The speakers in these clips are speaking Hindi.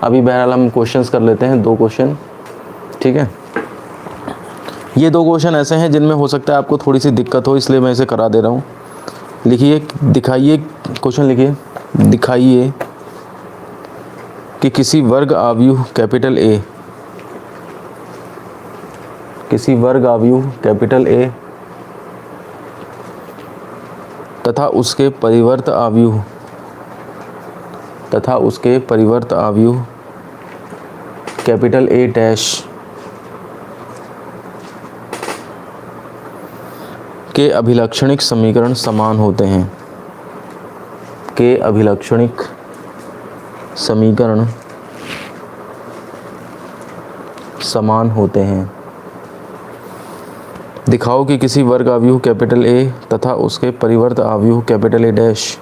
अभी बहरहाल हम क्वेश्चंस कर लेते हैं, 2 क्वेश्चन, ठीक है। ये 2 क्वेश्चन ऐसे हैं जिनमें हो सकता है आपको थोड़ी सी दिक्कत हो, इसलिए मैं इसे करा दे रहा हूँ। लिखिए, दिखाइए, क्वेश्चन लिखिए, दिखाइए कि किसी वर्ग आव्यूह कैपिटल ए, किसी वर्ग आव्यूह कैपिटल ए तथा उसके परिवर्त आव्यूह, तथा उसके परिवर्त आव्यूह कैपिटल ए डैश के अभिलक्षणिक समीकरण समान होते हैं, के अभिलक्षणिक समीकरण समान होते हैं। दिखाओ कि किसी वर्ग आव्यूह कैपिटल ए तथा उसके परिवर्त आव्यूह कैपिटल ए डैश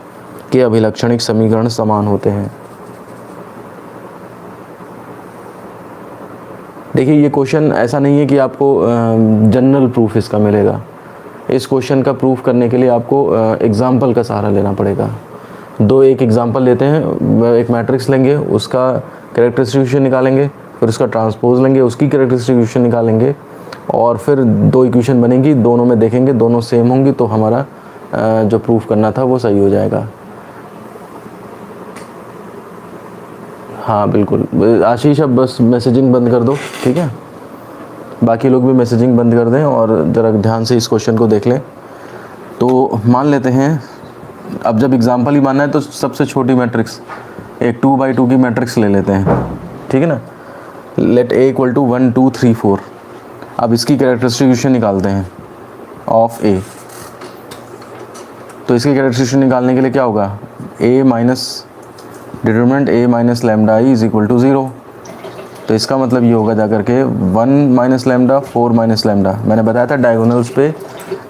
के अभिलक्षणिक समीकरण समान होते हैं। देखिए, ये क्वेश्चन ऐसा नहीं है कि आपको जनरल प्रूफ इसका मिलेगा। इस क्वेश्चन का प्रूफ करने के लिए आपको एग्जाम्पल का सहारा लेना पड़ेगा। एक एग्जाम्पल लेते हैं, एक मैट्रिक्स लेंगे, उसका कैरेक्टरिस्टिक निकालेंगे, फिर उसका ट्रांसपोज लेंगे, उसकी कैरेक्टरिस्टिक निकालेंगे, और फिर 2 इक्वेशन बनेंगी, दोनों में देखेंगे दोनों सेम होंगी तो हमारा जो प्रूफ करना था वो सही हो जाएगा। हाँ बिल्कुल, आशीष अब बस मैसेजिंग बंद कर दो, ठीक है। बाकी लोग भी मैसेजिंग बंद कर दें और ज़रा ध्यान से इस क्वेश्चन को देख लें। तो मान लेते हैं, अब जब एग्जाम्पल ही मानना है तो सबसे छोटी मैट्रिक्स एक 2x2 की मैट्रिक्स ले लेते हैं, ठीक है ना। Let A equal to 1 2 3 4। अब इसकी कैरेक्टरिस्टिक निकालते हैं ऑफ ए। तो इसकी कैरेक्टरिस्टिक निकालने के लिए क्या होगा, A minus determinant A minus lambda I is equal to 0। तो इसका मतलब ये होगा जाकर के 1 माइनस लैम्डा 4 माइनस लैम्डा। मैंने बताया था डायगोनल्स पे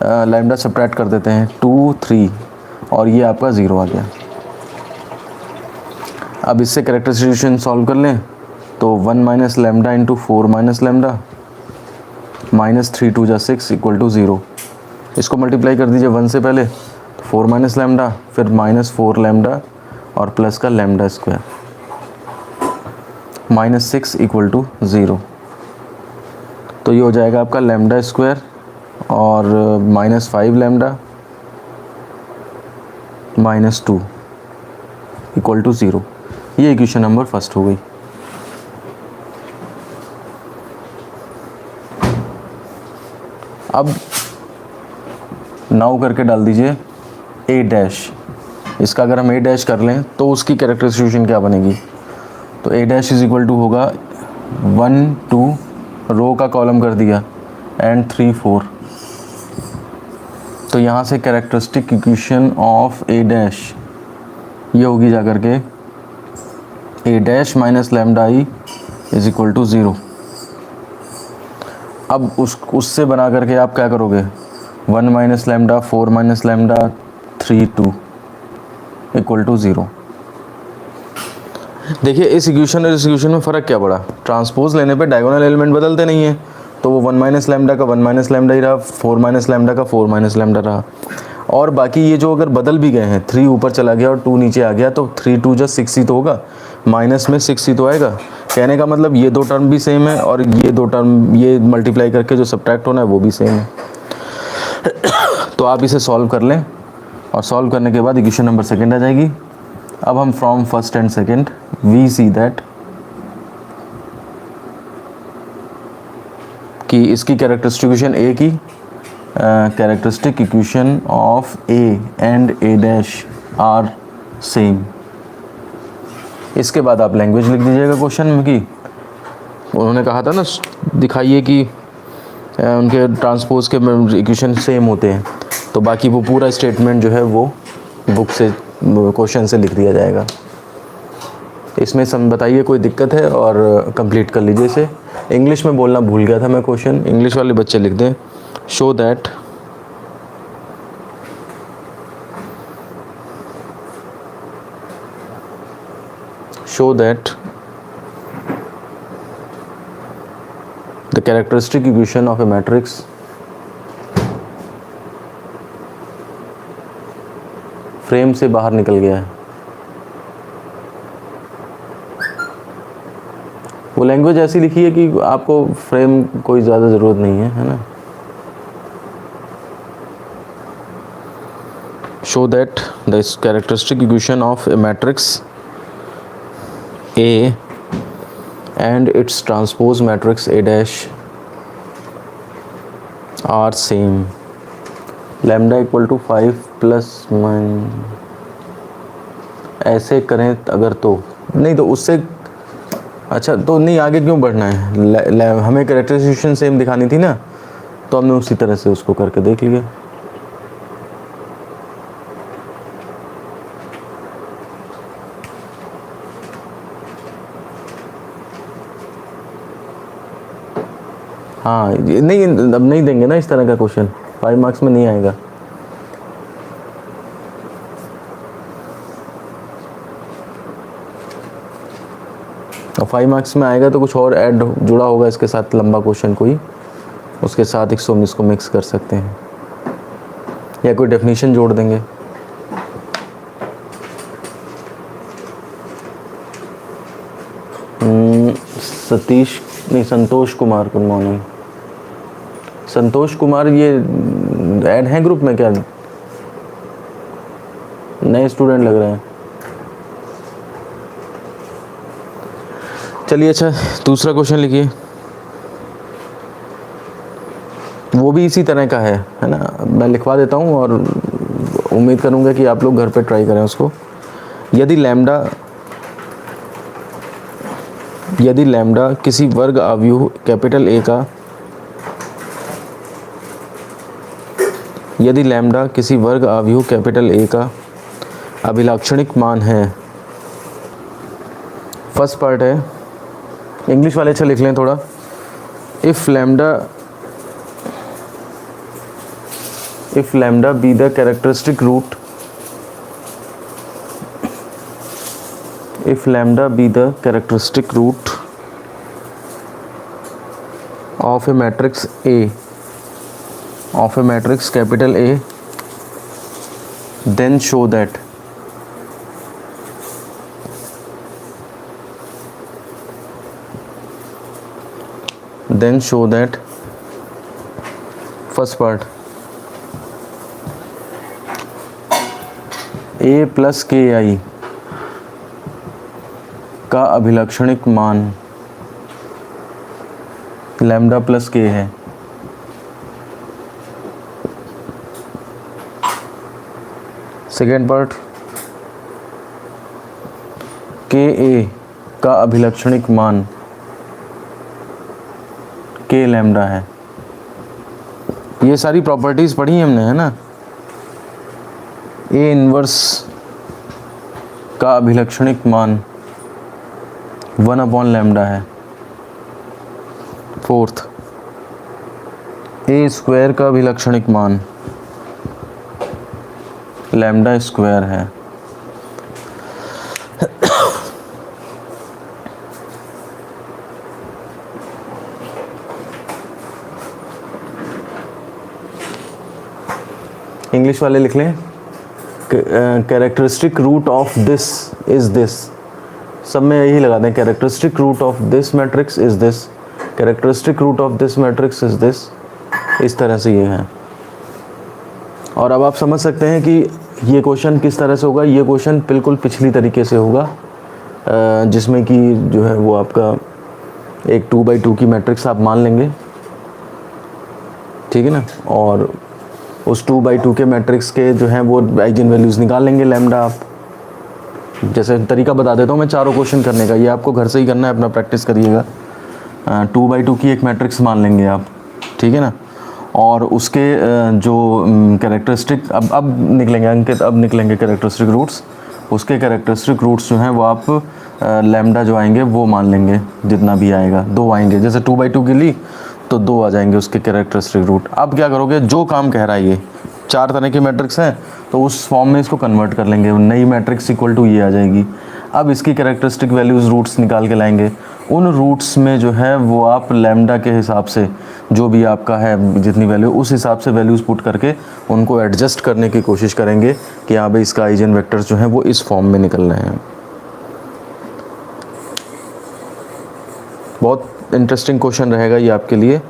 लैम्डा सब्ट्रैक्ट कर देते हैं, 2 3, और ये आपका 0 आ गया। अब इससे कैरेक्टरिस्टिक सॉल्व कर लें तो 1 minus lambda into 4 minus lambda minus 3 2 जा 6 इक्वल टू 0। इसको मल्टीप्लाई कर दीजिए 1 से पहले, तो 4 माइनस लैम्डा, फिर माइनस 4 लैम्डा और प्लस का lambda square, minus 6 equal to 0। तो ये हो जाएगा आपका लैम्डा स्क्वायर और minus 5 lambda minus 2 equal to 0। ये इक्वेशन नंबर फर्स्ट हो गई। अब नाउ करके डाल दीजिए ए डैश। इसका अगर हम ए डैश कर लें तो उसकी कैरेक्टरिस्टिक क्या बनेगी, तो ए डैश इज इक्वल टू होगा 1 2 रो का कॉलम कर दिया एंड 3 4। तो यहाँ से characteristic equation of A dash ये होगी जाकर के A dash minus lambda I is equal to 0। अब उससे बना करके आप क्या करोगे, 1 minus lambda 4 minus lambda 3 2 equal to 0। देखिए, इस इक्वेशन और इस इक्वेशन में फ़र्क क्या पड़ा, ट्रांसपोज लेने पे डायगोनल एलिमेंट बदलते नहीं हैं, तो वो 1 माइनस लैम्डा का 1 माइनस लैम्डा ही रहा, 4 माइनस लैम्डा का 4 माइनस लैम्डा रहा। और बाकी ये जो अगर बदल भी गए हैं, 3 ऊपर चला गया और 2 नीचे आ गया, तो 3 2 जा 6 ही तो होगा, माइनस में 6 ही तो आएगा। कहने का मतलब ये 2 टर्म भी सेम है और ये 2 टर्म ये मल्टीप्लाई करके जो सब्ट्रैक्ट होना है वो भी सेम है। तो आप इसे सॉल्व कर लें और सॉल्व करने के बाद इक्वेशन नंबर सेकंड आ जाएगी। अब हम from first and second we see that कि इसकी कैरेक्टरिस्टिक इक्वेशन ए की characteristic equation of A and A dash are same. इसके बाद आप लैंग्वेज लिख दीजिएगा क्वेश्चन में कि उन्होंने कहा था ना दिखाइए कि उनके ट्रांसपोज के इक्वेशन सेम होते हैं, तो बाकी वो पूरा स्टेटमेंट जो है वो बुक से क्वेश्चन से लिख दिया जाएगा। इसमें सब बताइए कोई दिक्कत है और कंप्लीट कर लीजिए इसे। इंग्लिश में बोलना भूल गया था मैं क्वेश्चन, इंग्लिश वाले बच्चे लिख दें, show that the characteristic equation of a matrix frame से बाहर निकल गया है। वो लैंग्वेज ऐसी लिखी है कि आपको फ्रेम कोई ज़्यादा ज़रूरत नहीं है ना। Show that the characteristic equation of a matrix A and its transpose matrix A dash are same, lambda equal to 5+, ऐसे करें अगर तो नहीं तो उससे अच्छा तो नहीं, आगे क्यों बढ़ना है, हमें कैरेक्टराइजेशन सेम दिखानी थी ना, तो हमने उसी तरह से उसको करके देख लिया। हाँ नहीं, अब नहीं देंगे ना इस तरह का क्वेश्चन, 5 मार्क्स में नहीं आएगा। और 5 मार्क्स में आएगा तो कुछ और ऐड जुड़ा होगा इसके साथ, लंबा क्वेश्चन कोई, उसके साथ इसको मिक्स कर सकते हैं या कोई डेफिनेशन जोड़ देंगे। सतीश नहीं, संतोष कुमार, गुड मॉर्निंग। संतोष कुमार ये ऐड हैं ग्रुप में क्या, नए स्टूडेंट लग रहे हैं? चलिए अच्छा दूसरा क्वेश्चन लिखिए, वो भी इसी तरह का है ना, मैं लिखवा देता हूँ और उम्मीद करूँगा कि आप लोग घर पे ट्राई करें उसको। यदि लैम्डा किसी वर्ग आव्यूह कैपिटल ए का, यदि लैम्डा किसी वर्ग आव्यूह कैपिटल ए का अभिलाक्षणिक मान है, फर्स्ट पार्ट है, इंग्लिश वाले अच्छा लिख लें थोड़ा। If lambda be the characteristic root, if lambda be the characteristic root of a matrix A, of a matrix capital A, then show that first part A plus ki का अभिलक्षणिक मान लैम्डा प्लस के है। सेकेंड पार्ट के ए का अभिलक्षणिक मान के लैम्डा है। ये सारी प्रॉपर्टीज पढ़ी हमने है ना। ए इनवर्स का अभिलक्षणिक मान 1/λ है। फोर्थ, ए स्क्वायर का अभिलक्षणिक मान लैम्डा स्क्वायर है। इंग्लिश वाले लिख लें, characteristic root of this is this, सब में यही लगा दें, characteristic root of this matrix is this, characteristic root of this matrix is this, इस तरह से ये है। और अब आप समझ सकते हैं कि ये क्वेश्चन किस तरह से होगा। ये क्वेश्चन बिल्कुल पिछली तरीके से होगा, जिसमें कि जो है वो आपका एक 2x2 की मैट्रिक्स आप मान लेंगे, ठीक है ना, और उस 2x2 के मैट्रिक्स के जो है वो आइगन वैल्यूज़ निकाल लेंगे लैम्डा। आप जैसे तरीका बता देता हूँ मैं चारों क्वेश्चन करने का, ये आपको घर से ही करना है, अपना प्रैक्टिस करिएगा। 2x2 की एक मैट्रिक्स मान लेंगे आप, ठीक है ना, और उसके जो कैरेक्टरिस्टिक अब निकलेंगे अंकित, अब निकलेंगे कैरेक्टरिस्टिक रूट्स। उसके कैरेक्टरिस्टिक रूट्स जो हैं वो आप लैम्डा जो आएंगे वो मान लेंगे, जितना भी आएगा 2 आएंगे, जैसे 2x2 के लिए तो 2 आ जाएंगे उसके कैरेक्टरिस्टिक रूट। अब क्या करोगे, जो काम कह रहा है ये 4 तरह की मैट्रिक्स हैं तो उस फॉर्म में इसको कन्वर्ट कर लेंगे, नई मैट्रिक्स इक्वल टू ये आ जाएगी। अब इसकी कैरेक्टरिस्टिक वैल्यूज़ रूट्स निकाल के लाएंगे, उन रूट्स में जो है वो आप लैम्डा के हिसाब से जो भी आपका है जितनी वैल्यू, उस हिसाब से वैल्यूज़ पुट करके उनको एडजस्ट करने की कोशिश करेंगे कि हाँ भाई इसका आइजन वेक्टर्स जो हैं वो इस फॉर्म में निकल रहे हैं। बहुत इंटरेस्टिंग क्वेश्चन रहेगा ये आपके लिए।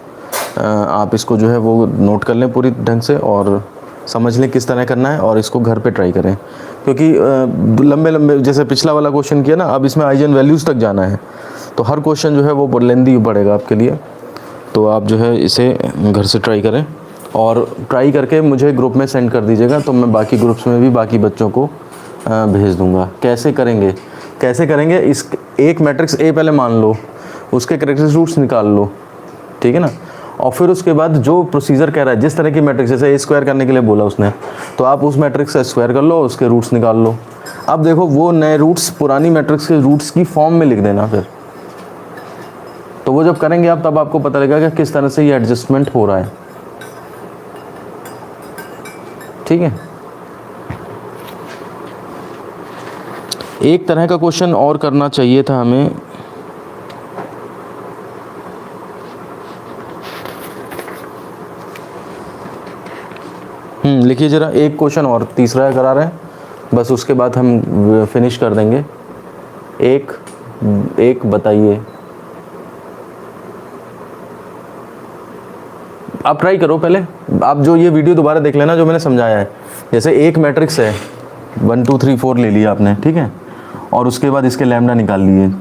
आप इसको जो है वो नोट कर लें पूरी ढंग से और समझ लें किस तरह करना है, और इसको घर पे ट्राई करें, क्योंकि लंबे लंबे जैसे पिछला वाला क्वेश्चन किया ना, अब इसमें आइजन वैल्यूज़ तक जाना है, तो हर क्वेश्चन जो है वो लेंदी पड़ेगा आपके लिए। तो आप जो है इसे घर से ट्राई करें और ट्राई करके मुझे ग्रुप में सेंड कर दीजिएगा, तो मैं बाकी ग्रुप्स में भी बाकी बच्चों को भेज दूंगा। कैसे करेंगे, इस एक मैट्रिक्स ए पहले मान लो, उसके कैरेक्टरिस्टिक रूट्स निकाल लो, ठीक है ना, और फिर उसके बाद जो प्रोसीजर कह रहा है, जिस तरह की मैट्रिक्स, जैसे ए स्क्वायर करने के लिए बोला उसने, तो आप उस मैट्रिक्स से स्क्वायर कर लो, उसके रूट्स निकाल लो। अब देखो वो नए रूट्स पुरानी मैट्रिक्स के रूट्स की फॉर्म में लिख देना फिर, तो वो जब करेंगे आप, तब आपको पता लगेगा कि किस तरह से ये एडजस्टमेंट हो रहा है, ठीक है। एक तरह का क्वेश्चन और करना चाहिए था हमें, लिखिए ज़रा एक क्वेश्चन और, तीसरा करा रहे हैं, बस उसके बाद हम फिनिश कर देंगे। एक बताइए, आप ट्राई करो पहले, आप जो ये वीडियो दोबारा देख लेना जो मैंने समझाया है। जैसे एक मैट्रिक्स है 1 2 3 4 ले लिया आपने, ठीक है, और उसके बाद इसके लैम्डा निकाल लिए।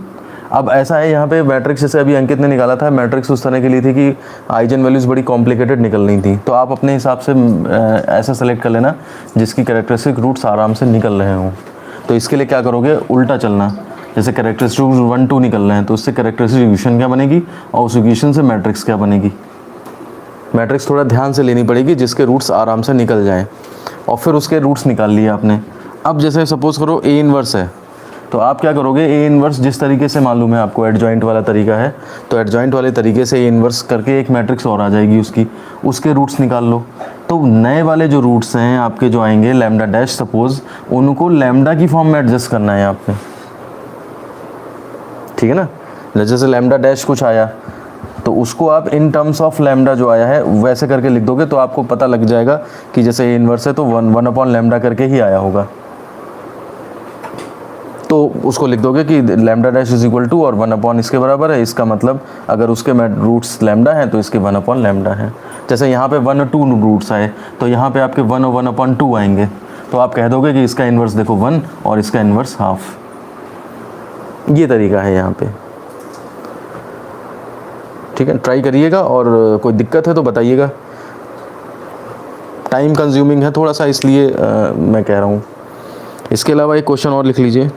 अब ऐसा है यहाँ पे मैट्रिक्स, जैसे अभी अंकित ने निकाला था, मैट्रिक्स उस तरह के लिए थी कि आइजन वैल्यूज़ बड़ी कॉम्प्लिकेटेड निकल रही थी, तो आप अपने हिसाब से ऐसा सेलेक्ट कर लेना जिसकी कैरेक्टरिस्टिक रूट्स आराम से निकल रहे हों। तो इसके लिए क्या करोगे, उल्टा चलना, जैसे कैरेक्टरिस्टिक 1 2 निकल रहे हैं तो उससे कैरेक्टरिस्टिक इक्वेशन क्या बनेगी, और उस इक्वेशन से मैट्रिक्स क्या बनेगी। मैट्रिक्स थोड़ा ध्यान से लेनी पड़ेगी जिसके रूट्स आराम से निकल जाएँ, और फिर उसके रूट्स निकाल लिए आपने। अब जैसे सपोज़ करो ए इनवर्स है, तो आप क्या करोगे, ए इनवर्स जिस तरीके से मालूम है आपको एडजॉइंट वाला तरीका है, तो एडजॉइंट वाले तरीके से ए इनवर्स करके एक मैट्रिक्स और आ जाएगी उसके रूट्स निकाल लो। तो नए वाले जो रूट्स हैं आपके जो आएंगे लैम्डा डैश सपोज, उनको लैम्डा की फॉर्म में एडजस्ट करना है आपने, ठीक है ना। जैसे लैम्डा डैश कुछ आया तो उसको आप इन टर्म्स ऑफ लैम्डा जो आया है वैसे करके लिख दोगे, तो आपको पता लग जाएगा कि जैसे ए इनवर्स है तो 1 अपॉन लैम्डा करके ही आया होगा, तो उसको लिख दोगे कि lambda dash is equal to और 1 अपॉन इसके बराबर है, इसका मतलब अगर उसके रूट्स लैम्डा हैं तो इसके 1 अपॉन लैम्डा है। जैसे यहाँ पे 1 और 2 रूट्स आए तो यहाँ पे आपके 1 और 1 अपॉन 2 आएंगे, तो आप कह दोगे कि इसका इन्वर्स देखो 1 और इसका इन्वर्स हाफ। ये तरीका है यहाँ पे, ठीक है, ट्राई करिएगा और कोई दिक्कत है तो बताइएगा। टाइम कंज्यूमिंग है थोड़ा सा, इसलिए मैं कह रहा हूँ। इसके अलावा एक क्वेश्चन और लिख लीजिए।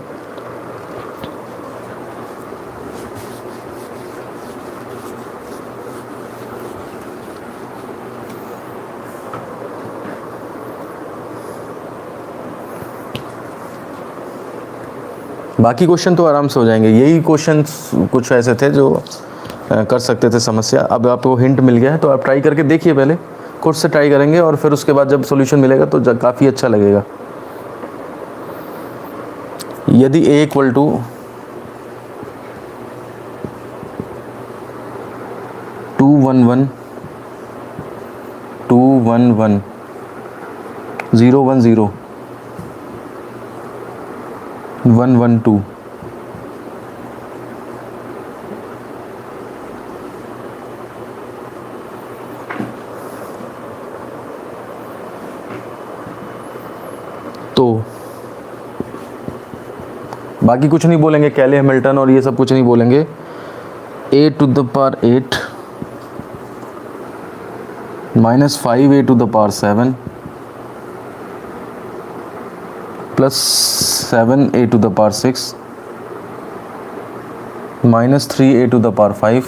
बाकी क्वेश्चन तो आराम से हो जाएंगे, यही क्वेश्चन कुछ ऐसे थे जो कर सकते थे समस्या। अब आपको हिंट मिल गया है तो आप ट्राई करके देखिए, पहले खुद से ट्राई करेंगे और फिर उसके बाद जब सॉल्यूशन मिलेगा तो काफ़ी अच्छा लगेगा। यदि a इक्वल टू 2 1 1 2 1 1 0 1 0 1 1 2 तो बाकी कुछ नहीं बोलेंगे, कैले हैमिल्टन और ये सब कुछ नहीं बोलेंगे। a to the power 8 minus 5a to the power 7 plus 7a to the power 6 minus 3a to the power 5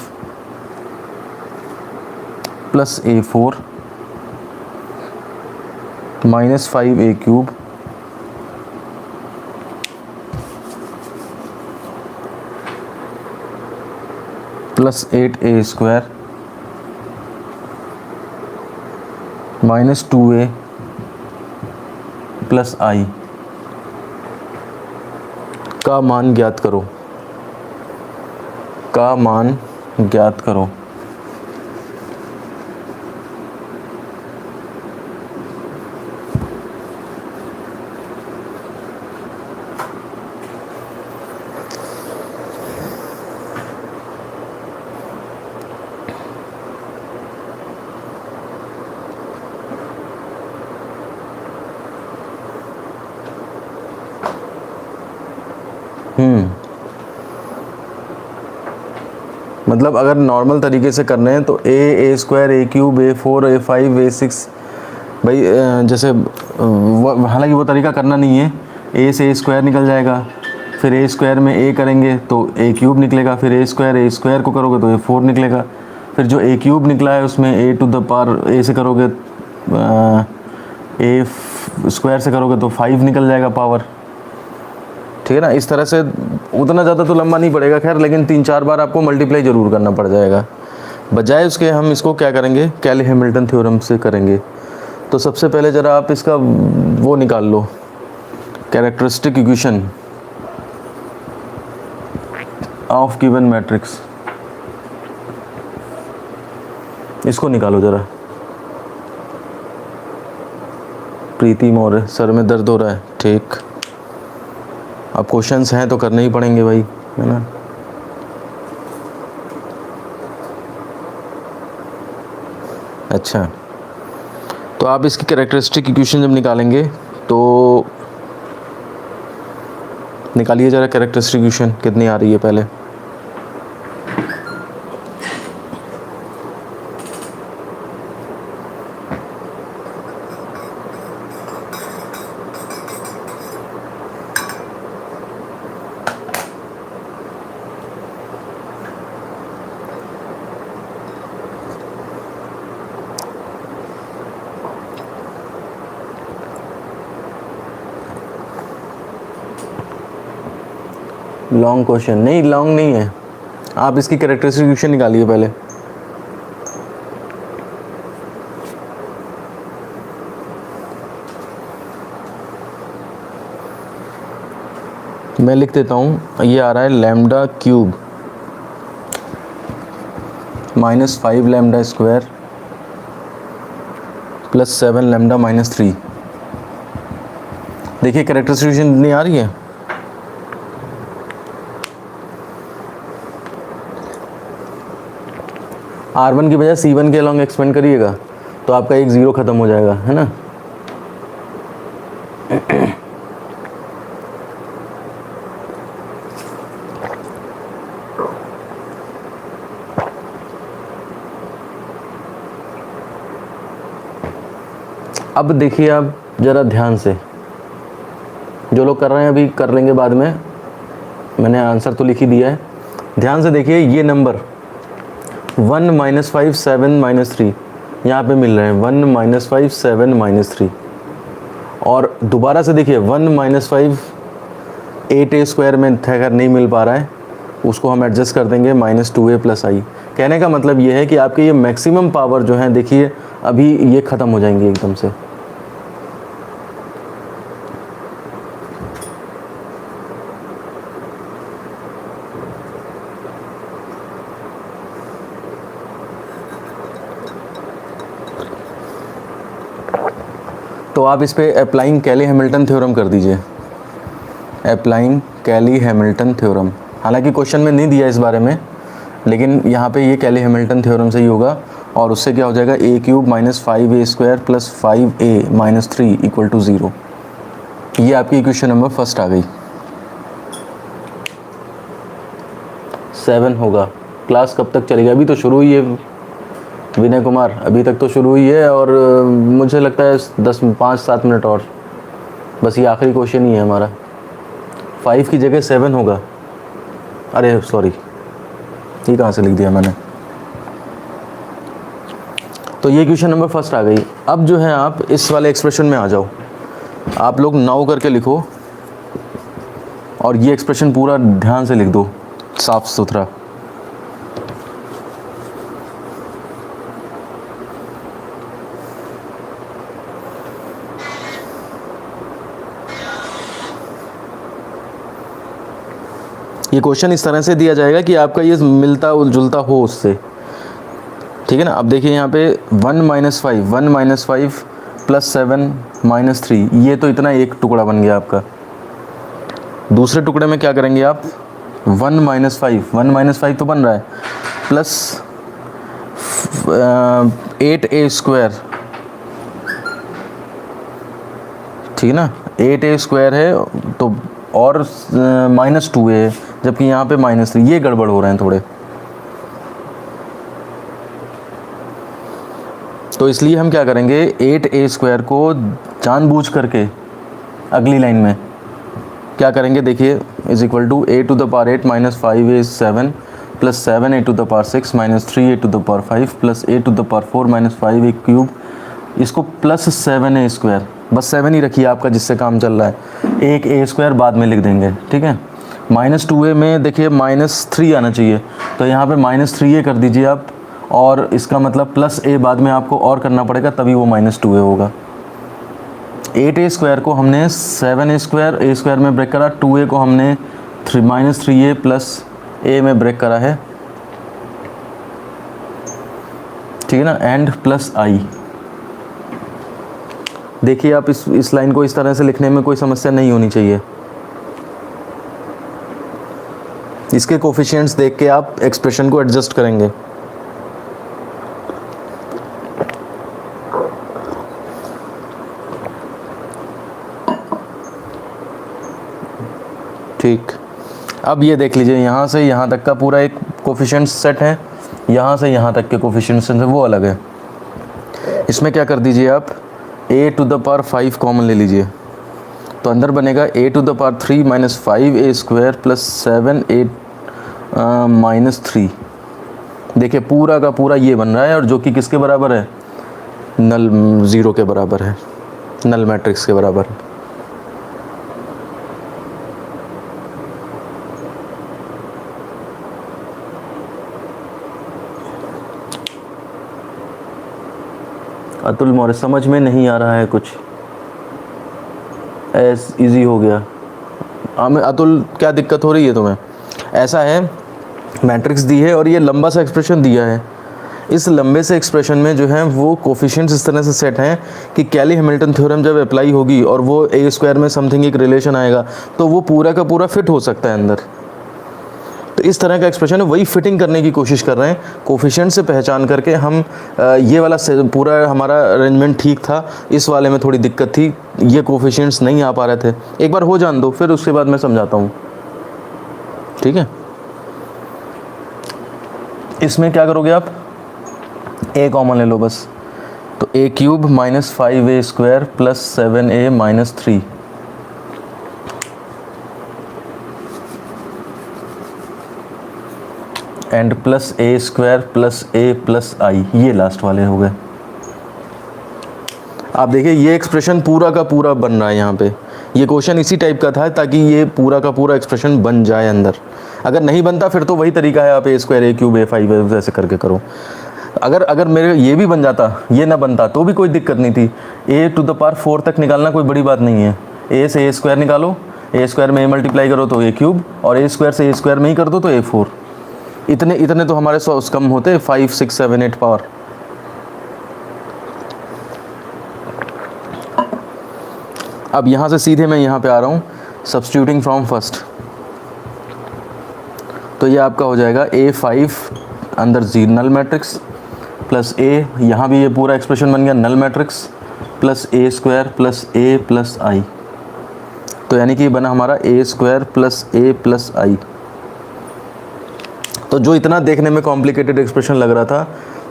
plus a4 minus 5a cube plus 8a square minus 2a plus i का मान ज्ञात करो, का मान ज्ञात करो। मतलब अगर नॉर्मल तरीके से करने हैं तो ए स्क्वायर ए क्यूब A4 A5 A6 भाई जैसे हालांकि वो तरीका करना नहीं है। ए से ए स्क्वायर निकल जाएगा, फिर ए स्क्वायर में ए करेंगे तो ए क्यूब निकलेगा, फिर ए स्क्वायर को करोगे तो A4 निकलेगा, फिर जो ए क्यूब निकला है उसमें ए टू द पावर ए से करोगे ए स्क्वायर से करोगे तो 5 निकल जाएगा पावर। ठीक है ना, इस तरह से उतना ज़्यादा तो लंबा नहीं पड़ेगा खैर, लेकिन 3-4 बार आपको मल्टीप्लाई ज़रूर करना पड़ जाएगा। बजाय उसके हम इसको क्या करेंगे, कैली हैमिल्टन थ्योरम से करेंगे। तो सबसे पहले ज़रा आप इसका वो निकाल लो, characteristic equation of given matrix, इसको निकालो ज़रा। प्रीति मौर्य, सर में दर्द हो रहा है, ठीक। अब क्वेश्चंस हैं तो करने ही पड़ेंगे भाई, है ना। अच्छा, तो आप इसकी कैरेक्टरिस्टिक इक्वेशन जब निकालेंगे तो निकालिए ज़रा कैरेक्टरिस्टिक इक्वेशन कितनी आ रही है पहले। लॉन्ग क्वेश्चन नहीं, लॉन्ग नहीं है, आप इसकी कैरेक्टरिस्टिक इक्वेशन निकालिए पहले। मैं लिख देता हूँ, ये आ रहा है lambda cube -5 lambda square plus 7 lambda -3। देखिए कैरेक्टरिस्टिक इक्वेशन इतनी आ रही है। R1 की बजाय C1 के अलॉन्ग एक्सपेंड करिएगा तो आपका एक 0 ख़त्म हो जाएगा, है ना। अब देखिए आप ज़रा ध्यान से, जो लोग कर रहे हैं अभी कर लेंगे बाद में, मैंने आंसर तो लिख ही दिया है। ध्यान से देखिए, ये नंबर 1 -5 7 -3 यहाँ पे मिल रहे हैं, 1 -5 7 -3। और दोबारा से देखिए 1 -5 8a स्क्वायर में अगर नहीं मिल पा रहा है, उसको हम एडजस्ट कर देंगे -2a + i। कहने का मतलब ये है कि आपके ये मैक्सिमम पावर जो है, देखिए अभी ये ख़त्म हो जाएंगी एकदम से। तो आप इस पे अप्लाइंग कैली हैमिल्टन थ्योरम कर दीजिए, अप्लाइंग कैली हैमिल्टन थ्योरम। हालांकि क्वेश्चन में नहीं दिया इस बारे में, लेकिन यहाँ पे ये कैली हैमिल्टन थ्योरम से ही होगा। और उससे क्या हो जाएगा, a³ -5a² + 5a - 3 = 0। ये आपकी इक्वेशन नंबर फर्स्ट आ गई। 7 होगा। क्लास कब तक चलेगी, अभी तो शुरू हुई है विनय कुमार, अभी तक तो शुरू हुई है, और मुझे लगता है 5-7 मिनट और, बस ये आखिरी क्वेश्चन ही है हमारा। 5 की जगह 7 होगा। अरे सॉरी, ये कहाँ से लिख दिया मैंने। तो ये क्वेश्चन नंबर फर्स्ट आ गई। अब जो है आप इस वाले एक्सप्रेशन में आ जाओ, आप लोग 9 करके लिखो और ये एक्सप्रेशन पूरा ध्यान से लिख दो, साफ सुथरा। ये क्वेश्चन इस तरह से दिया जाएगा कि आपका ये मिलता जुलता हो उससे, ठीक है ना। अब देखिए यहाँ पे 1 - 5 + 7 - 3, ये तो इतना एक टुकड़ा बन गया आपका। दूसरे टुकड़े में क्या करेंगे आप, 1 - 5 तो बन रहा है, प्लस 8a², ठीक है ना। 8a² है तो, और -2a है, जबकि यहाँ पे -3, ये गड़बड़ हो रहे हैं थोड़े। तो इसलिए हम क्या करेंगे, 8a² को जानबूझ करके अगली लाइन में क्या करेंगे, देखिए, is equal to a to the power 8 minus 5a 7 plus 7a to the power 6 minus 3a to the power 5 plus a to the power 4 minus 5a cube, इसको प्लस 7a², बस 7 ही रखिए आपका जिससे काम चल रहा है, एक a² बाद में लिख देंगे, ठीक है। -2a में देखिए -3 आना चाहिए, तो यहाँ पे -3a कर दीजिए आप, और इसका मतलब प्लस a बाद में आपको और करना पड़ेगा, तभी वो -2a होगा। 8a² को हमने 7a² में ब्रेक करा, 2a को हमने -3a प्लस a में ब्रेक करा है, ठीक है ना, एंड प्लस i। देखिए आप इस लाइन को इस तरह से लिखने में कोई समस्या नहीं होनी चाहिए। इसके कोफिशिएंट्स देख के आप एक्सप्रेशन को एडजस्ट करेंगे। ठीक, अब ये देख लीजिए, यहाँ से यहाँ तक का पूरा एक कोफिशिएंट्स सेट है, यहाँ से यहाँ तक के कोफिशिएंट्स हैं वो अलग है। इसमें क्या कर दीजिए आप, a to the power 5 common ले लीजिए, तो अंदर बनेगा a to the power 3 minus 5a² plus 7a minus 3। देखिए पूरा का पूरा ये बन रहा है, और जो कि किसके बराबर है, नल 0 के बराबर है, नल मैट्रिक्स के बराबर। अतुल मौर्य, समझ में नहीं आ रहा है कुछ, ऐस इजी हो गया। अतुल क्या दिक्कत हो रही है तुम्हें? ऐसा है, मैट्रिक्स दी है और ये लंबा सा एक्सप्रेशन दिया है, इस लंबे से एक्सप्रेशन में जो है वो कोफिशिएंट्स इस तरह से सेट हैं कि कैली हैमिल्टन थ्योरम जब अप्लाई होगी और वो a² में समथिंग एक रिलेशन आएगा, तो वो पूरा का पूरा फिट हो सकता है अंदर। तो इस तरह का एक्सप्रेशन है, वही फिटिंग करने की कोशिश कर रहे हैं, कोफिशिएंट से पहचान करके हम ये वाला पूरा हमारा अरेंजमेंट ठीक था, इस वाले में थोड़ी दिक्कत थी, ये कोफिशिएंट्स नहीं आ पा रहे थे। एक बार हो जान दो, फिर उसके बाद मैं समझाता हूँ, ठीक है। इसमें क्या करोगे आप, a कॉमन ले लो बस, तो a³ minus 5a² plus 7a minus 3, and plus a² plus a plus i, ये लास्ट वाले हो गए। आप देखिए ये एक्सप्रेशन पूरा का पूरा बन रहा है यहाँ पे, ये क्वेश्चन इसी टाइप का था ताकि ये पूरा का पूरा एक्सप्रेशन बन जाए अंदर। अगर नहीं बनता फिर तो वही तरीका है, आप a² a³ a5 ऐसे करके करो। अगर मेरे ये भी बन जाता, ये ना बनता तो भी कोई दिक्कत नहीं थी, a टू द पावर 4 तक निकालना कोई बड़ी बात नहीं है। a से a² निकालो, a² में a मल्टीप्लाई करो तो a³ और a² से a² में ही कर दो तो a4। इतने तो हमारे 100 कम होते, 5 6 7 8 पावर। अब यहाँ से सीधे मैं यहाँ पे आ रहा हूँ, सब्स्टिट्यूटिंग फ्रॉम फर्स्ट, तो ये आपका हो जाएगा a5 अंदर 0 नल मैट्रिक्स प्लस a, यहाँ भी ये पूरा एक्सप्रेशन बन गया null matrix plus a² plus a plus i, तो यानी कि बना हमारा a² plus a plus i। तो जो इतना देखने में कॉम्प्लिकेटेड एक्सप्रेशन लग रहा था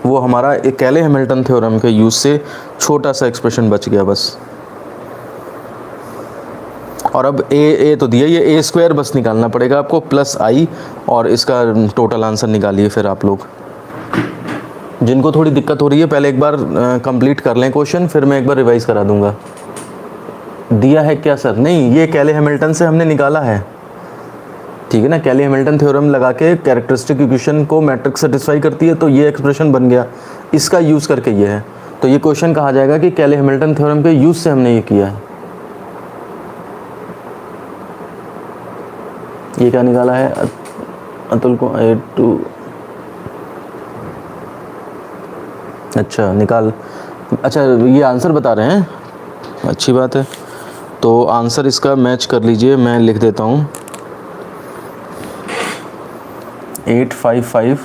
वो हमारा कैले हैमिल्टन थ्योरम के यूज़ से छोटा सा एक्सप्रेशन बच गया बस। और अब ए तो दिया, ये a² बस निकालना पड़ेगा आपको प्लस i, और इसका टोटल आंसर निकालिए फिर आप लोग। जिनको थोड़ी दिक्कत हो रही है पहले एक बार कंप्लीट कर लें क्वेश्चन, फिर मैं एक बार रिवाइज करा दूंगा। दिया है क्या सर? नहीं, ये कैले हैमिल्टन से हमने निकाला है, ठीक है ना। कैले हैमिल्टन थ्योरम लगा के कैरेक्टरिस्टिक इक्वेशन को मैट्रिक्स सेटिस्फाई करती है, तो ये एक्सप्रेशन बन गया, इसका यूज़ करके ये है। तो ये क्वेश्चन कहा जाएगा कि कैले हैमिल्टन थ्योरम के यूज़ से हमने ये किया है। ये क्या निकाला है अतुल को, a2, अच्छा निकाल, अच्छा ये आंसर बता रहे हैं, अच्छी बात है। तो आंसर इसका मैच कर लीजिए, मैं लिख देता हूँ 855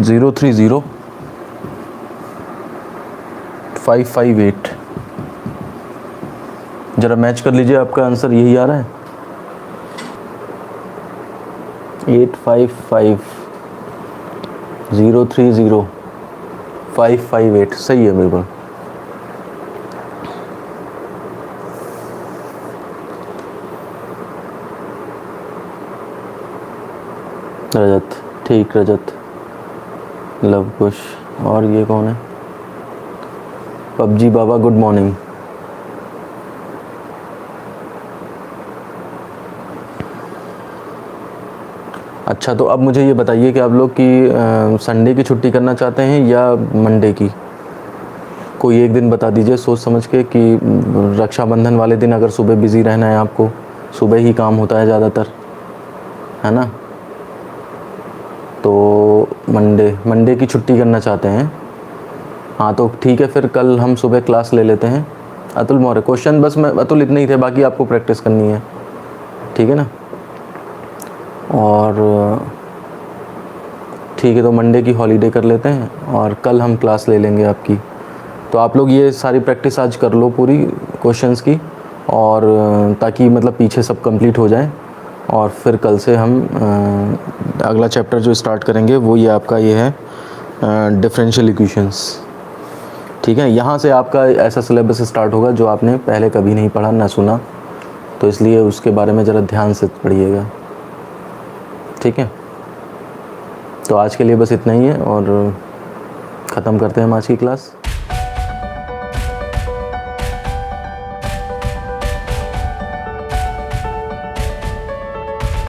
030 558। ज़रा मैच कर लीजिए, आपका आंसर यही आ रहा है 8550300558, सही है बिल्कुल। रजत, ठीक, रजत, लव कुश, और ये कौन है? पबजी बाबा, गुड मॉर्निंग। अच्छा, तो अब मुझे ये बताइए कि आप लोग की संडे की छुट्टी करना चाहते हैं या मंडे की? कोई एक दिन बता दीजिए सोच समझ के कि रक्षाबंधन वाले दिन अगर सुबह बिज़ी रहना है आपको, सुबह ही काम होता है ज़्यादातर, है ना? तो मंडे की छुट्टी करना चाहते हैं। हाँ तो ठीक है, फिर कल हम सुबह क्लास ले लेते हैं। अतुल मौर्य, क्वेश्चन बस मैं अतुल इतने ही थे, बाकी आपको प्रैक्टिस करनी है, ठीक है ना? और ठीक है, तो मंडे की हॉलीडे कर लेते हैं और कल हम क्लास ले लेंगे आपकी। तो आप लोग ये सारी प्रैक्टिस आज कर लो पूरी क्वेश्चंस की, और ताकि मतलब पीछे सब कंप्लीट हो जाए। और फिर कल से हम अगला चैप्टर जो स्टार्ट करेंगे वो ये आपका ये है डिफरेंशियल इक्वेशंस, ठीक है? यहाँ से आपका ऐसा सिलेबस स्टार्ट होगा जो आपने पहले कभी नहीं पढ़ा ना सुना, तो इसलिए उसके बारे में ज़रा ध्यान से पढ़िएगा, ठीक है? तो आज के लिए बस इतना ही है और ख़त्म करते हैं हम आज की क्लास।